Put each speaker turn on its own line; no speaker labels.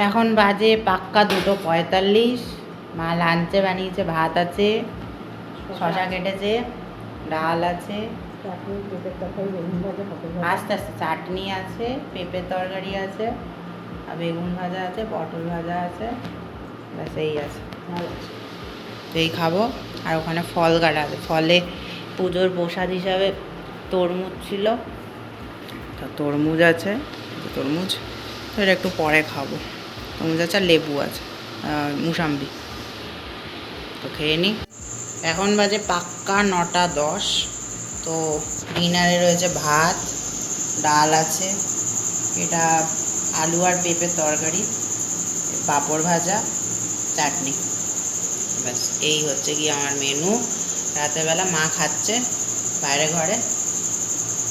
এখন বাজে পাক্কা 2:45। মা লাঞ্চে বানিয়েছে, ভাত আছে, শশা কেটেছে, ডাল আছে, আস্তে আস্তে চাটনি আছে, পেঁপের তরকারি আছে, আর বেগুন ভাজা আছে, পটল ভাজা আছে, ব্যাস এই আছে। এই খাবো। আর ওখানে ফল কাটা আছে, ফলে পুজোর প্রসাদ হিসাবে তরমুজ ছিল, তো তরমুজ আছে, তরমুজ তো এটা একটু পরে খাবো। তরমুজ আছে আর লেবু আছে, মুসাম্বি, তো খেয়ে নিই। এখন বাজে পাক্কা 9:10। তো ডিনারে রয়েছে ভাত, ডাল আছে, এটা আলু আর পেঁপের তরকারি, পাঁপড় ভাজা, চাটনি, ব্যাস এই হচ্ছে কি আমার মেনু। রাতেরবেলা মা খাচ্ছে বাইরে ঘরে।